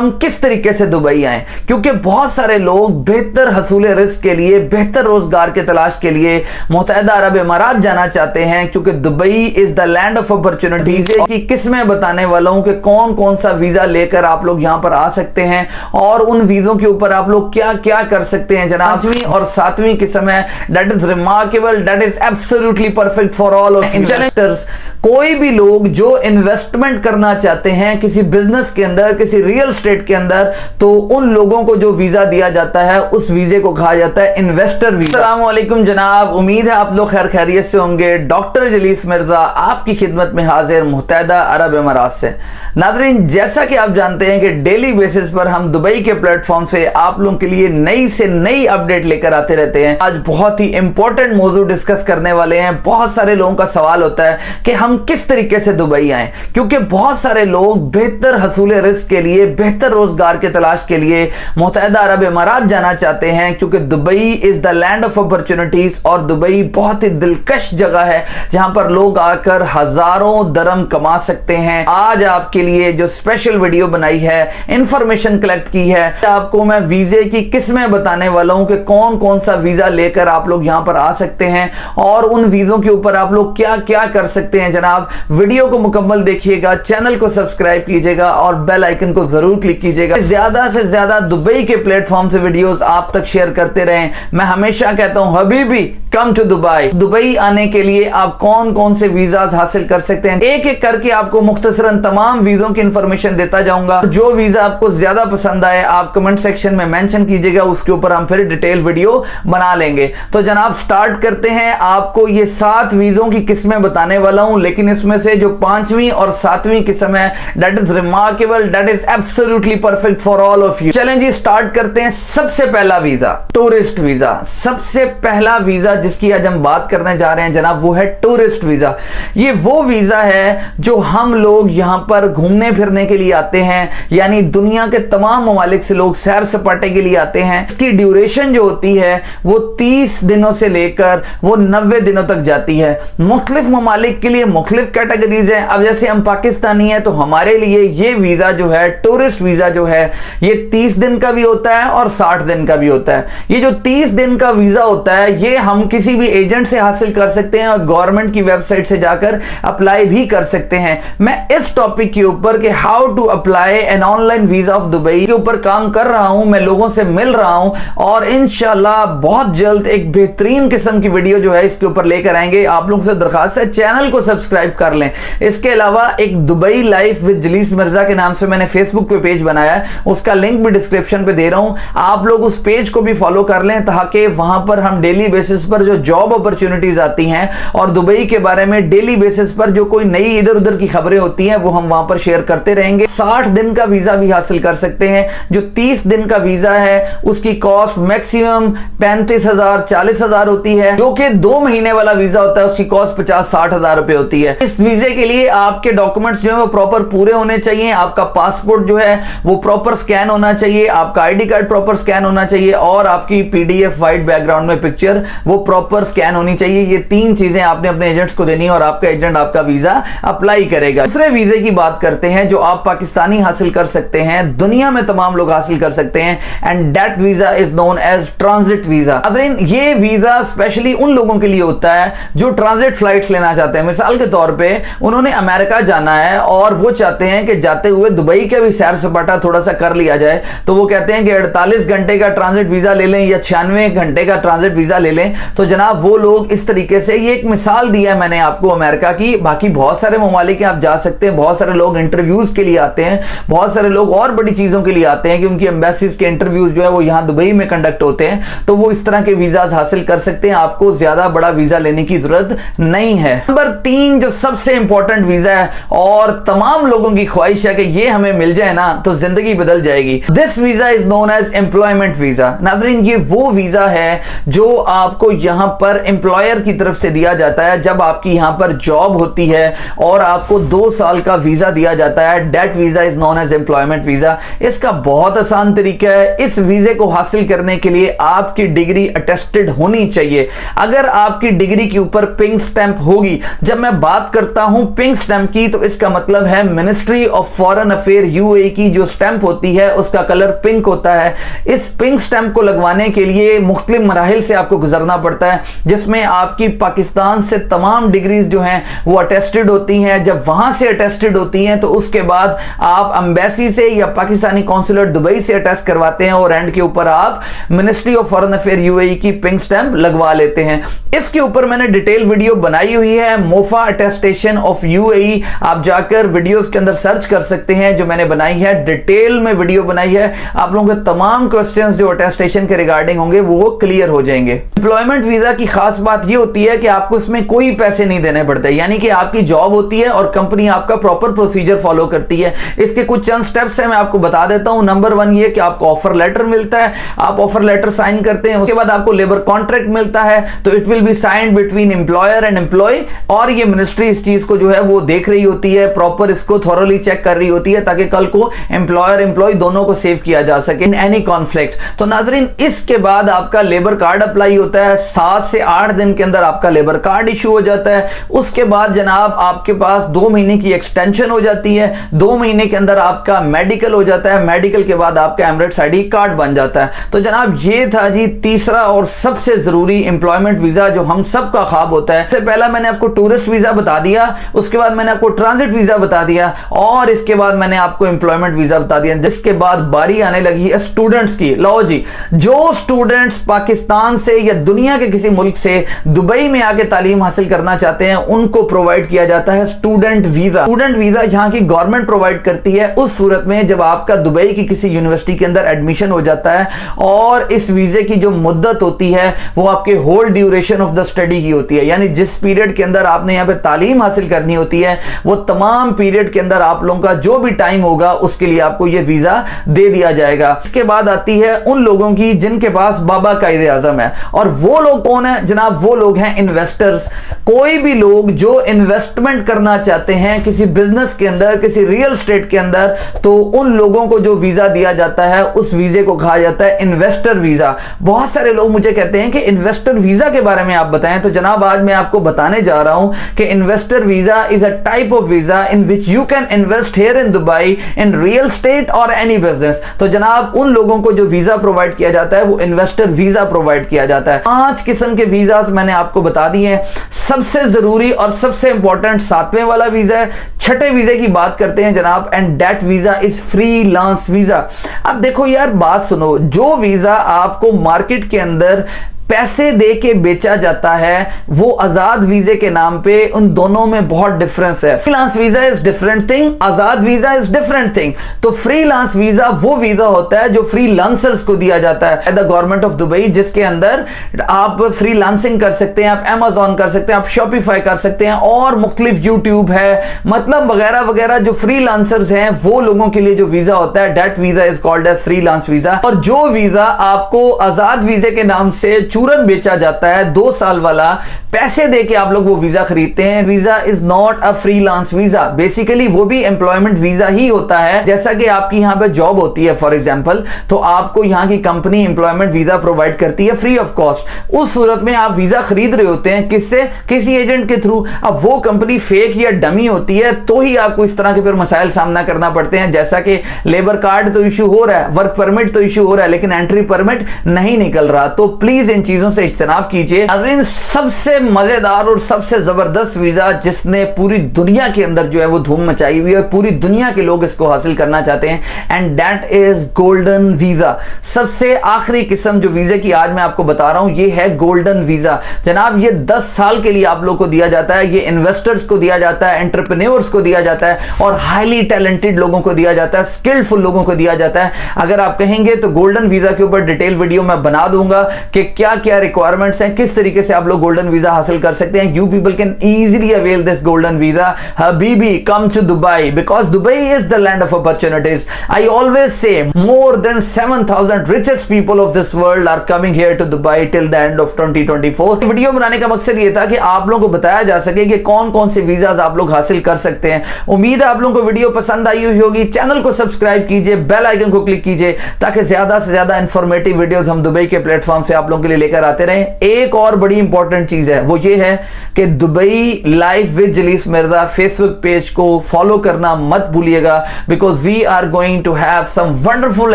हम किस तरीके से दुबई आए, क्योंकि बहुत सारे लोग बेहतर हसूल रिस्क के लिए, बेहतर रोजगार के तलाश के लिए मुत्तहिदा अरब इमारात जाना चाहते हैं, क्योंकि Dubai is the land of opportunities की किस्में बताने वाला हूं कि कौन कौन सा वीजा लेकर आप लोग यहां पर आ सकते हैं और उन वीजों के ऊपर आप लोग क्या क्या कर सकते हैं। जनाब 5वीं और 7वीं किस्म है, that is remarkable, that is absolutely perfect for all of investors. कोई भी लोग जो इन्वेस्टमेंट करना चाहते हैं किसी बिजनेस के अंदर, किसी रियल एस्टेट के अंदर, तो उन लोगों को जो वीजा दिया जाता है उस वीजे को कहा जाता है इन्वेस्टर वीजा। अस्सलाम वालेकुम जनाब, उम्मीद है आप लोग खैर खैरियत से होंगे। डॉक्टर जलीस मिर्जा आपकी खिदमत में हाजिर मुत्तहिदा अरब इमारात से। नादरीन, जैसा कि आप जानते हैं कि डेली बेसिस पर हम दुबई के प्लेटफॉर्म से आप लोगों के लिए नई से नई अपडेट लेकर आते रहते हैं। आज बहुत ही इंपॉर्टेंट मौजू डिस्कस करने वाले हैं। बहुत सारे लोगों का सवाल होता है कि हम किस तरीके से दुबई आए, क्योंकि बहुत सारे लोग बेहतर हसूल रिस्क के लिए, बेहतर रोजगार के तलाश के लिए मुत्तहिदा अरब इमारात जाना चाहते हैं, क्योंकि Dubai is the land of opportunities और दुबई बहुत ही दिलकश जगह है जहां पर लोग आकर हजारों दरम कमा सकते हैं। आज आपके लिए जो स्पेशल वीडियो बनाई है, इंफॉर्मेशन कलेक्ट की है, आपको मैं वीजे की किस्में बताने वाला हूं कि कौन कौन सा वीजा लेकर आप लोग यहां पर आ सकते हैं और उन वीजों के ऊपर आप लोग क्या क्या कर सकते हैं। जनाब, वीडियो को मुकम्मल देखिएगा, चैनल को सब्सक्राइब कीजिएगा और बेल आइकन को जरूर क्लिक कीजिएगा। ज्यादा से ज्यादा दुबई के प्लेटफॉर्म से वीडियोस आप तक शेयर करते रहें। मैं हमेशा कहता हूं हबीबी कम टू दुबई। दुबई आने के लिए आप कौन कौन से वीजा हासिल कर सकते हैं, एक एक करके आपको मुख्तसरन तमाम वीजों की इंफॉर्मेशन देता जाऊंगा। जो वीजा आपको ज्यादा पसंद आए आप कमेंट सेक्शन में मेंशन कीजिएगा, उसके ऊपर हम फिर डिटेल वीडियो बना लेंगे। तो जनाब स्टार्ट करते हैं। आपको ये 7 वीजों की किस्में बताने वाला हूं, लेकिन इसमें से जो 5वीं और 7वीं किस्म है, that is remarkable, that is absolutely perfect for all of you. चलें जी, स्टार्ट करते हैं। सबसे पहला वीजा टूरिस्ट वीजा। सबसे पहला वीजा जिसकी आज हम बात करने जा रहे हैं जनाब, वो है टूरिस्ट वीजा। ये वो वीजा है जो हम लोग यहां पर घूमने फिरने के लिए आते हैं, यानी दुनिया के तमाम ममालिक से लोग सैर सपाटे के लिए आते हैं। इसकी ड्यूरेशन जो होती है वो 30 दिनों से लेकर वो 90 दिनों तक जाती है। मुख्तलिफ ममालिक के लिए मुख्तलिफ कैटेगरीज हैं। अब जैसे हम पाकिस्तानी हैं तो हमारे लिए ये वीजा जो है, टूरिस्ट वीजा जो है, ये 30 दिन का भी होता है और 60 दिन का भी होता है। ये जो 30 दिन का वीजा होता है ये हम किसी भी एजेंट से हासिल कर सकते हैं और गवर्नमेंट की वेबसाइट से जाकर अप्लाई भी कर सकते हैं। मैं इस टॉपिक के ऊपर कि how to apply an online visa of Dubai के ऊपर काम कर रहा हूं, मैं लोगों से मिल रहा हूं और इंशाल्लाह बहुत जल्द एक बेहतरीन किस्म की वीडियो जो है इसके ऊपर लेकर आएंगे। आप लोगों से दरखास्त है चैनल को सब्सक्राइब कर लें। इसके अलावा एक Dubai life with Jalees Mirza के नाम से मैंने फेसबुक पे पेज बनाया है, उसका लिंक भी डिस्क्रिप्शन पे दे रहा हूं। आप लोग उस पेज को भी फॉलो कर लें ताकि वहां पर हम डेली बेसिस पर जो जॉब अपॉर्चुनिटीज आती हैं और दुबई के बारे में डेली बेसिस पर जो कोई नई इधर उधर की खबरें होती हैं वो हम वहां पर शेयर करते रहेंगे। 60 दिन का वीजा भी हासिल कर सकते हैं। जो 30 दिन का वीजा है उसकी कॉस्ट मैक्सिमम 35,000 40,000 होती है। जो कि 2 महीने वाला वीजा होता है उसकी कॉस्ट 50-60 हजार रुपए होती है। इस वीजे के लिए आपके डॉक्यूमेंट्स जो है वो प्रॉपर पूरे होने चाहिए। आपका पासपोर्ट जो है वो प्रॉपर स्कैन होना चाहिए, आपका आईडी कार्ड प्रॉपर स्कैन होना चाहिए और आपकी पीडीएफ वाइट बैकग्राउंड में पिक्चर वो प्रॉपर स्कैन होनी चाहिए। ये 3 चीजें आपने अपने एजेंट्स को देनी है और आपका एजेंट आपका वीजा अप्लाई करेगा। दूसरे वीजे की बात करते हैं जो आप पाकिस्तानी हासिल कर सकते हैं, दुनिया में तमाम लोग हासिल कर सकते हैं, and that visa is known as transit visa. ये वीजा स्पेशली उन लोगों के लिए होता है जो ट्रांजिट फ्लाइट्स लेना चाहते हैं। मिसाल के तौर पे उन्होंने अमेरिका जाना है और वो चाहते हैं कि जाते हुए दुबई का भी सैर सपाटा थोड़ा सा कर लिया जाए, तो वो कहते हैं कि 48 घंटे का ट्रांजिट वीजा ले लें या 96 घंटे का ट्रांजिट वीजा ले लें। तो जनाब वो लोग इस तरीके से, ये एक मिसाल दिया मैंने आपको अमेरिका की, बाकी बहुत सारे ममालिक आप जा सकते हैं। बहुत सारे लोग इंटरव्यूज के लिए आते हैं, बहुत सारे लोग और बड़ी चीजों के लिए आते हैं कि उनकी एम्बेसीज के इंटरव्यूज जो है वो यहां दुबई में कंडक्ट होते हैं, तो वो इस तरह के वीजा हासिल कर सकते हैं। आपको ज्यादा बड़ा वीजा लेने की जरूरत नहीं है। नंबर 3 जो सबसे इंपॉर्टेंट वीजा है और तमाम लोगों की ख्वाहिश है कि ये हमें मिल जाए ना तो जिंदगी बदल जाएगी, this visa is known as employment visa. नाजरीन, ये वो वीजा है जो आपको यहां पर एम्प्लॉयर की तरफ से दिया जाता है जब आपकी यहां पर जॉब होती है और आपको 2 साल का वीजा दिया जाता है। That visa is known as employment visa. इसका बहुत आसान तरीका है। इस वीजे को हासिल करने के लिए आपकी डिग्री अटेस्टेड होनी चाहिए। अगर आपकी डिग्री के ऊपर पिंक स्टैंप होगी, जब मैं बात करता हूं पिंक स्टैंप की तो इसका मतलब है ministry of foreign affair UAE की जो स्टैंप होती है उसका कलर पिंक होता है। इस पिंक स्टैंप को लगवाने के लिए मुख्तलिफ मराहिल से आपको गुजरना पड़ता है, जिसमें आपकी पाकिस्तान से तमाम डिग्रीज जो हैं वो अटेस्टेड होती हैं। जब वहां से अटेस्टेड होती हैं तो उसके बाद आप एम्बेसी से या पाकिस्तानी कौंसुलेट दुबई से अटेस्ट करवाते हैं और एंड के ऊपर आप ministry of foreign affair UAE की पिंक स्टैंप लगवा लेते हैं। इसके ऊपर मैंने डिटेल वीडियो बनाई हुई है, मोफा अटेस्टेशन ऑफ यूएई। आप जाकर वीडियोस के अंदर सर्च कर सकते हैं, जो मैंने बनाई है डिटेल में वीडियो बनाई है। आप लोगों के तमाम क्वेश्चंस जो अटेस्टेशन के रिगार्डिंग होंगे वो क्लियर हो जाएंगे। एम्प्लॉयमेंट वीजा की खास बात ये होती है कि आपको इसमें कोई पैसे नहीं देने पड़ते, यानी कि आपकी जॉब होती है और कंपनी आपका प्रॉपर प्रोसीजर फॉलो करती है। इसके कुछ चंद स्टेप्स हैं, मैं आपको बता देता हूं। नंबर 1 ये कि आपको ऑफर लेटर मिलता है, आप ऑफर लेटर साइन करते हैं, उसके बाद आपको लेबर कॉन्ट्रैक्ट मिलता है, तो it will be signed between employer and employee. और ये मिनिस्ट्री इस चीज को जो है वो देख रही होती है, प्रॉपर इसको थॉरोली चेक कर रही होती है, ताकि कल को एम्प्लॉयर एम्प्लॉय दोनों को सेव किया जा सके इन एनी कॉन्फ्लिक्ट। तो नाजरीन, इसके बाद आपका लेबर कार्ड अप्लाई होता है। 7 से 8 दिन के अंदर आपका लेबर कार्ड इशू हो जाता है। उसके बाद जनाब आपके पास 2 महीने की एक्सटेंशन हो जाती है। 2 महीने के अंदर आपका मेडिकल हो जाता है। मेडिकल के बाद आपका एमिरेट्स आईडी कार्ड बन जाता है। तो जनाब ये था जी तीसरा और सबसे जरूरी एम्प्लॉयमेंट वीजा जो हम सब का ख्वाब होता है। सबसे पहला मैंने आपको टूरिस्ट वीजा बता दिया, उसके बाद मैंने आपको ट्रांजिट वीजा बता दिया और इसके बाद मैंने आपको एम्प्लॉयमेंट वीजा बता दिया। जिसके बाद बारी आने लगी है स्टूडेंट्स की। लो जी, जो स्टूडेंट्स पाकिस्तान से या दुनिया के किसी मुल्क से दुबई में आके तालीम हासिल करना चाहते हैं उनको प्रोवाइड किया जाता है स्टूडेंट वीजा। स्टूडेंट वीजा यहां की गवर्नमेंट प्रोवाइड करती है उस सूरत में जब आपका दुबई की किसी यूनिवर्सिटी के अंदर एडमिशन हो जाता है और इस वीजे की जो मुद्दत होती है वो आपके whole duration of the study की होती है, यानी जिस पीरियड के अंदर आपने यहां पे तालीम हासिल करनी होती है वो तमाम पीरियड के अंदर आप लोगों का जो भी टाइम होगा उसके लिए आपको ये वीजा दे दिया जाएगा। इसके बाद आती है उन लोगों की जिनके पास बाबा कायदे आजम है, और वो लोग कौन है जनाब? वो लोग हैं इन्वेस्टर्स। कोई भी लोग जो इन्वेस्टमेंट करना चाहते हैं किसी बिजनेस के अंदर, किसी रियल एस्टेट के अंदर, तो उन लोगों को जो वीजा दिया जाता है उस वीजे को कहा जाता है इन्वेस्टर वीजा। बहुत सारे लोग मुझे कहते हैं कि इन्वेस्टर वीजा के बारे में आप बताएं, तो जनाब आज मैं आपको बताने जा रहा हूं कि investor visa is a type of visa in which you can invest here in Dubai in real estate और एनी बिजनेस। तो जनाब उन लोगों को जो वीजा प्रोवाइड किया जाता है वो इन्वेस्टर वीजा प्रोवाइड किया जाता है। 5 किस्म के वीजा मैंने आपको बता दिए हैं। सबसे जरूरी और सबसे इंपॉर्टेंट 7वें वाला वीजा है। 6ठे वीजे की बात करते हैं जनाब, and that visa is freelance visa. अब देखो यार, बात सुनो, जो वीजा आपको मार्केट के अंदर पैसे दे के बेचा जाता है वो आजाद वीजे के नाम पे, उन दोनों में बहुत डिफरेंस है। Freelance visa is different thing, Azad visa is different thing. तो फ्रीलांस वीजा वो वीजा होता है जो फ्रीलांसर्स को दिया जाता है द गवर्नमेंट ऑफ दुबई, जिसके अंदर आप फ्रीलांसिंग कर सकते हैं, आप Amazon कर सकते हैं, आप शॉपिफाई कर सकते हैं और मुख्तलिफ यूट्यूब है, मतलब वगैरह वगैरह। जो फ्रीलांसर्स हैं वो लोगों के लिए जो वीजा होता है that visa is called as freelance visa. और जो वीजा आपको आजाद वीजे के नाम से चूरन बेचा जाता है 2 साल वाला, पैसे देके आप लोग वो वीजा खरीदते हैं, visa is not a freelance visa. Basically वो भी एम्प्लॉयमेंट वीजा ही होता है। जैसा कि आपकी यहां पे जॉब होती है फॉर एग्जांपल, तो आपको यहां की कंपनी एम्प्लॉयमेंट वीजा प्रोवाइड करती है फ्री ऑफ कॉस्ट। उस सूरत में आप वीजा खरीद रहे होते हैं किससे? किसी एजेंट के थ्रू। अब वो कंपनी फेक या डमी होती है तो ही आपको इस तरह के फिर मसाइल सामना करना पड़ते हैं, जैसा कि लेबर कार्ड तो इशू हो रहा है, वर्क परमिट तो इशू हो रहा है, लेकिन एंट्री परमिट नहीं निकल रहा। तो प्लीज इन चीजों से इज्तनाब कीजिए। नाज़रीन, सबसे मजेदार और सबसे जबरदस्त वीजा जिसने पूरी दुनिया के अंदर जो है वो धूम मचाई हुई है, पूरी दुनिया के लोग इसको हासिल करना चाहते हैं, and that is golden visa. सबसे आखिरी किस्म जो वीजे की आज मैं आपको बता रहा हूं ये है गोल्डन वीजा। जनाब ये 10 साल के लिए आप लोग को दिया जाता है, ये इन्वेस्टर्स को दिया जाता है, एंटरप्रेन्योर्स को दिया जाता है और हाईली टैलेंटेड लोगों को दिया जाता है, स्किलफुल लोगों को दिया जाता है। अगर आप कहेंगे तो गोल्डन वीजा के ऊपर डिटेल वीडियो मैं बना दूंगा कि क्या क्या रिक्वायरमेंट्स हैं, किस तरीके से आप लोग गोल्डन वीजा हासिल कर सकते हैं। You people can easily avail this golden visa. हबीबी, come to Dubai because Dubai is the land of opportunities. I always say more than 7,000 richest people of this world are coming here to Dubai till the end of 2024। Video बनाने का मकसद ये था कि आप लोगों को बताया जा सके कि कौन कौन से वीजाज आप लोग हासिल कर सकते हैं। उम्मीद है आप लोगों को वीडियो पसंद आई हुई होगी। चैनल को सब्सक्राइब कीजिए, बेल आइकन को क्लिक कीजिए ताकि ज्यादा से ज्यादा इंफॉर्मेटिव वीडियोस हम दुबई के प्लेटफॉर्म से आप लोगों के लिए लेकर आते रहें। एक और बड़ी इंपॉर्टेंट चीज है, वो ये है कि Dubai live with Jalees Mirza Facebook page को फॉलो करना मत भूलिएगा because we are going to have some wonderful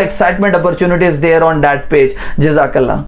excitement opportunities there on that page. जज़ाकल्लाह।